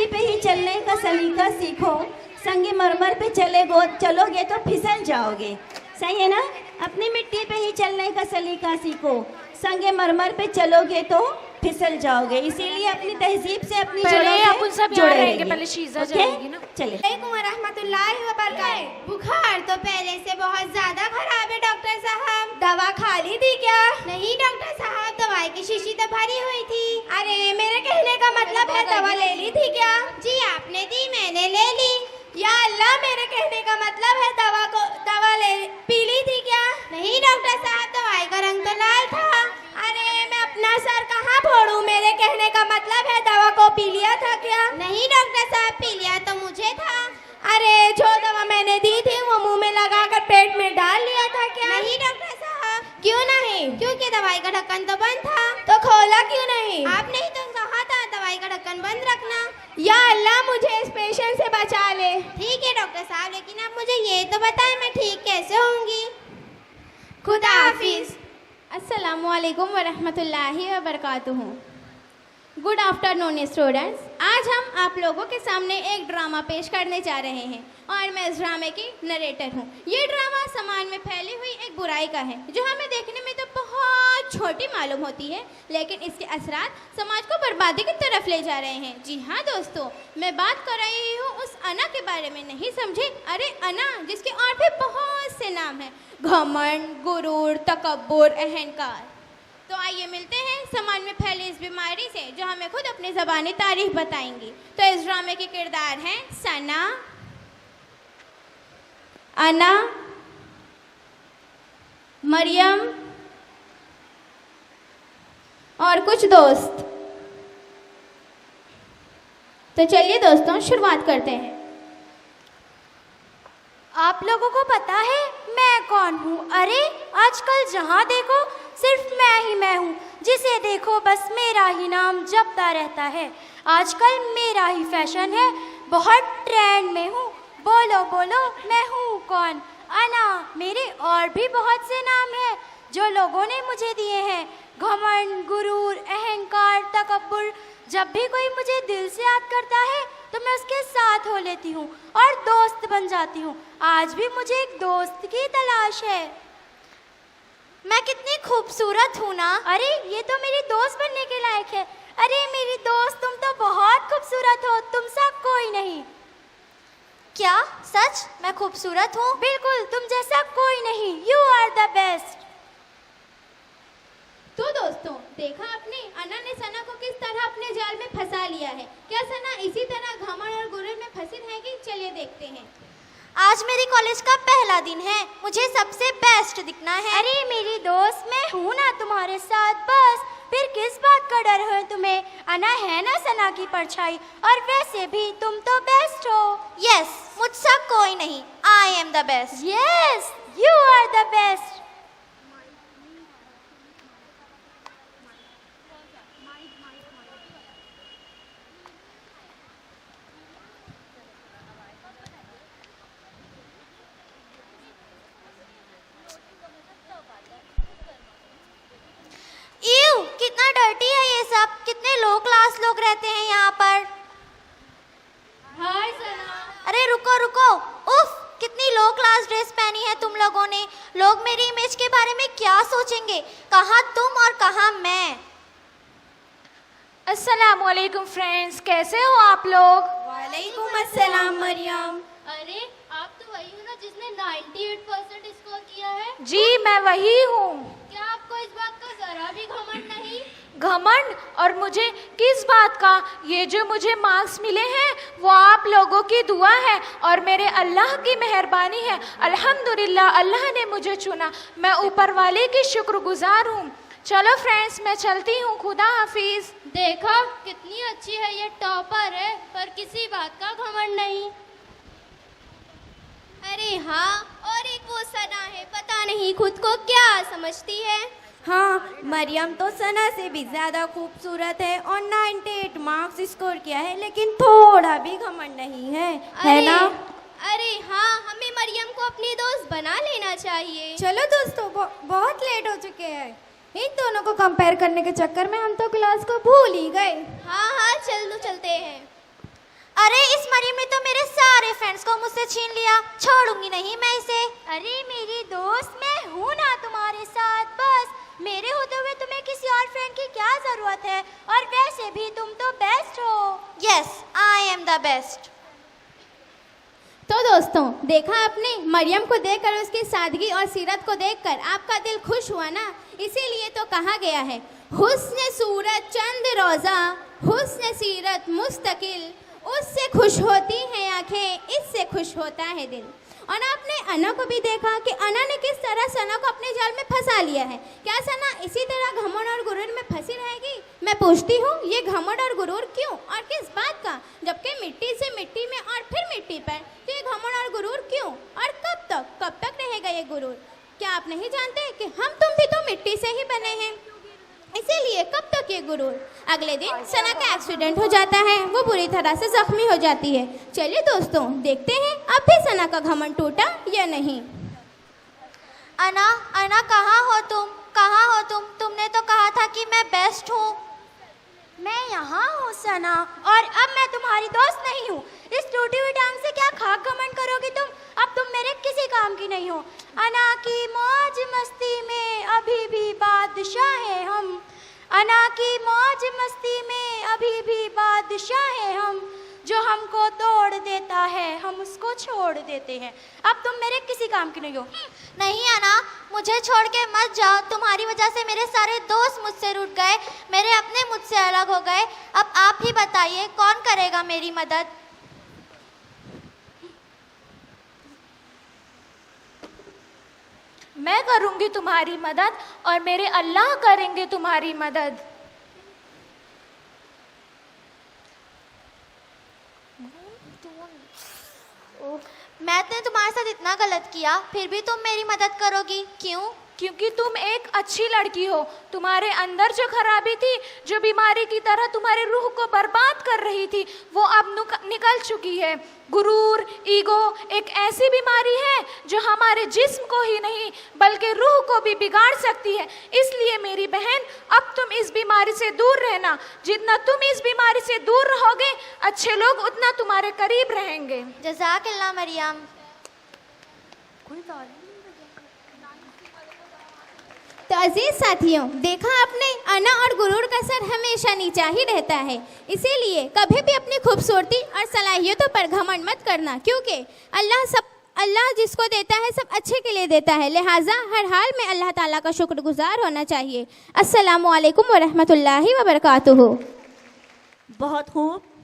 मिट्टी पे ही चलने का सलीका सीखो, संगमरमर पे चलोगे तो फिसल जाओगे। सही है ना? अपनी मिट्टी पे ही चलने का सलीका सीखो, संगमरमर पे चलोगे तो फिसल जाओगे। इसीलिए अपनी तहजीब से अपनी जुड़े रहेंगे। पहले शीज़ा जाएगी ना। चलिए। वालेकुम रहमतुल्लाहि व बरकातहू। बुखार तो पहले से बहुत ज्यादा खराब है डॉक्टर साहब। दवा खा ली थी क्या? नहीं डॉक्टर साहब, दवाई की शीशी तो भरी हुई थी। अरे मेरे कहने का मतलब है दवा ले ली थी क्या? जी आपने दी, मैंने ले ली। या अल्लाह, मेरे कहने का मतलब है दवा पी ली थी क्या? नहीं डॉक्टर साहब, दवाई का रंग तो लाल था। अरे मैं अपना सर कहाँ फोड़ूं? मेरे कहने का मतलब है दवा को पी लिया था क्या? नहीं डॉक्टर साहब, पी लिया तो मुझे था। अरे जो दवा मैंने दी थी वो मुंह में लगाकर पेट में डाल लिया था क्या? नहीं डॉक्टर साहब। क्यों नहीं? क्योंकि दवाई का ढक्कन तो बंद था। तो खोला क्यों नहीं? आपने ही तो कहा था दवाई का ढक्कन बंद रखना। या अल्लाह, मुझे इस पेशेंट से बचा ले। ठीक है डॉक्टर साहब, लेकिन आप मुझे ये तो बताएं मैं ठीक कैसे होंगी? खुदा हाफिज। अस्सलामु अलैकुम व रहमतुल्लाहि व बरकातहू। Good afternoon students. आज हम आप लोगों के सामने एक ड्रामा पेश करने जा रहे हैं और मैं इस ड्रामे की नरेटर हूँ। ये ड्रामा समाज में फैली हुई एक बुराई का है जो हमें देखने में तो बहुत छोटी मालूम होती है, लेकिन इसके असरात समाज को बर्बादी की तरफ ले जा रहे हैं। जी हाँ दोस्तों, मैं बात कर रही हूँ उस अना के बारे में। नहीं समझे? अरे अना, जिसके और भी बहुत से नाम हैं, घमंड, गुरूर, तकब्बुर, अहंकार। तो आइए मिलते हैं समाज में फैली इस बीमारी से जो हमें खुद अपनी ज़बानी तारीफ बताएंगी। तो इस ड्रामे के किरदार हैं सना, अना, मरियम और कुछ दोस्त। तो चलिए दोस्तों शुरुआत करते हैं। आप लोगों को पता है मैं कौन हूँ? अरे आजकल जहाँ देखो सिर्फ मैं हूँ, जिसे देखो बस मेरा ही नाम जपता रहता है। आजकल मेरा ही फैशन है, बहुत ट्रेंड में हूँ। बोलो बोलो मैं हूँ कौन? अना। मेरे और भी बहुत से नाम हैं जो लोगों ने मुझे दिए हैं। घमंड, गुरूर, अहंकार, तकब्बुर। जब भी कोई मुझे दिल से याद करता है तो मैं उसके साथ हो लेती हूँ और दोस्त बन जाती हूँ। आज भी मुझे एक दोस्त की तलाश है। मैं कितनी खूबसूरत हूँ ना? अरे ये तो मेरी दोस्त बनने के लायक है। अरे मेरी दोस्त, तुम तो बहुत खूबसूरत हो, तुम सा कोई नहीं। क्या सच मैं खूबसूरत हूँ? बिल्कुल, तुम जैसा कोई नहीं। You are the best. तो दोस्तों देखा आपने, अना ने सना को किस तरह अपने जाल में फंसा लिया है। क्या सना इसी तरह घमंड और गुरूर में फंसी रहेगी? चलिए देखते हैं। आज मेरी कॉलेज का पहला दिन है, मुझे सबसे बेस्ट दिखना है। अरे मेरी दोस्त, मैं हूँ ना तुम्हारे साथ, बस फिर किस बात का डर है तुम्हें? अना है ना सना की परछाई, और वैसे भी तुम तो बेस्ट हो। यस, मुझसा कोई नहीं। I am the best. Yes, you are the best. कितना डर्टी है ये सब। कितने लो क्लास लोग रहते हैं यहाँ पर। हाय सना। अरे रुको रुको, उफ, कितनी लो क्लास ड्रेस पहनी है तुम लोगों ने। लोग मेरी इमेज के बारे में क्या सोचेंगे? कहाँ तुम और कहाँ मैं। अस्सलाम वालेकुम फ्रेंड्स, कैसे हो आप लोग? वालेकुम अस्सलाम मरियम। अरे आप तो वही हो ना जिसने 98% स्कोर किया है? जी मैं वही हूँ। क्या आपको इस बात का जरा भी घमंड नहीं? घमंड? और मुझे किस बात का? ये जो मुझे मार्क्स मिले हैं वो आप लोगों की दुआ है और मेरे अल्लाह की मेहरबानी है। अल्हम्दुलिल्लाह, अल्लाह ने मुझे चुना। मैं ऊपर वाले की शुक्रगुजार हूँ। चलो फ्रेंड्स, मैं चलती हूँ। खुदा हाफिज। देखा कितनी अच्छी है, ये टॉपर है पर किसी बात का घमंड नहीं। अरे हाँ, और एक वो सना है, पता नहीं खुद को क्या समझती है। हाँ, मरियम तो सना से भी ज्यादा खूबसूरत है और 98 मार्क्स स्कोर किया है, लेकिन थोड़ा भी घमंड नहीं है ना? अरे हाँ, हमें मरियम को अपनी दोस्त बना लेना चाहिए। चलो दोस्तों, बहुत लेट हो चुके हैं। इन दोनों को कंपेयर करने के चक्कर में हम तो क्लास को भूल ही गए। हाँ हाँ, चलते हैं। फ्रेंड्स को मुझसे छीन लिया, छोड़ूंगी नहीं मैं इसे। अरे मेरी दोस्त, मैं हूँ ना तुम्हारे साथ, बस मेरे होते हुए तुम्हें किसी और फ्रेंड की क्या जरूरत है? और वैसे भी तुम तो बेस्ट हो। Yes, I am the best. तो दोस्तों, देखा आपने, मरियम को देखकर, उसकी सादगी और सीरत को देखकर आपका दिल खुश हुआ ना? इसीलिए तो कहा गया है, हुस्न सूरत चंद रोज़ा, हुस्न सीरत मुस्तकिल, उससे खुश होती हैं आंखें, इससे खुश होता है दिल। और आपने अना को भी देखा कि अना ने किस तरह सना को अपने जाल में फंसा लिया है। क्या सना इसी तरह घमंड और गुरूर में फंसी रहेगी? मैं पूछती हूँ, ये घमंड और गुरूर क्यों और किस बात का? जबकि मिट्टी से मिट्टी में और फिर मिट्टी पर, तो ये घमंड और गुरूर क्यों और कब तक रहेगा ये गुरूर? क्या आप नहीं जानते कि हम तुम भी तो मिट्टी से ही बने हैं, इसीलिए कब तक ये गुरूर? अगले दिन सना का एक्सीडेंट हो जाता है, वो बुरी तरह से जख्मी हो जाती है। चलिए दोस्तों, देखते हैं अब भी सना का घमंड टूटा या नहीं। अना कहाँ हो तुम? कहाँ हो तुम? तुमने तो कहा था कि मैं बेस्ट हूँ। मैं यहाँ हूँ सना, और अब मैं तुम्हारी दोस्त नहीं हूँ। इस टूटी हुई टांग से क्या खाक घमंड करोगी तुम? अब तुम मेरे किसी काम की नहीं हो। अना की मौज मस्ती में अभी भी बादशाह है हम, अना की मौज मस्ती में अभी भी बादशाह है हम। जो हमको तोड़ देता है हम उसको छोड़ देते हैं। अब तुम मेरे किसी काम की नहीं हो। नहीं अना, मुझे छोड़ के मत जाओ। तुम्हारी वजह से मेरे सारे दोस्त मुझसे रूठ गए, मेरे अपने मुझसे अलग हो गए। अब आप ही बताइए, कौन करेगा मेरी मदद? मैं करूंगी तुम्हारी मदद और मेरे अल्लाह करेंगे तुम्हारी मदद। मैंने तुम्हारे साथ इतना गलत किया, फिर भी तुम मेरी मदद करोगी? क्यों? क्योंकि तुम एक अच्छी लड़की हो। तुम्हारे अंदर जो खराबी थी, जो बीमारी की तरह तुम्हारे रूह को बर्बाद कर रही थी, वो अब निकल चुकी है। गुरूर, ईगो एक ऐसी बीमारी है जो हमारे जिस्म को ही नहीं बल्कि रूह को भी बिगाड़ सकती है। इसलिए मेरी बहन, अब तुम इस बीमारी से दूर रहना। जितना तुम इस बीमारी से दूर रहोगे, अच्छे लोग उतना तुम्हारे करीब रहेंगे। जज़ाकल्लाह मरियम। तो अजीज साथियों, देखा आपने, अना और गुरूर का सर हमेशा नीचा ही रहता है। इसीलिए कभी भी अपनी खूबसूरती और सलाहियतों पर घमंड मत करना, क्योंकि अल्लाह जिसको देता है सब अच्छे के लिए देता है। लिहाजा हर हाल में अल्लाह ताला का शुक्रगुजार होना चाहिए। अस्सलामु अलैकुम व रहमतुल्लाहि व बरकातुहू। बहुत खूब।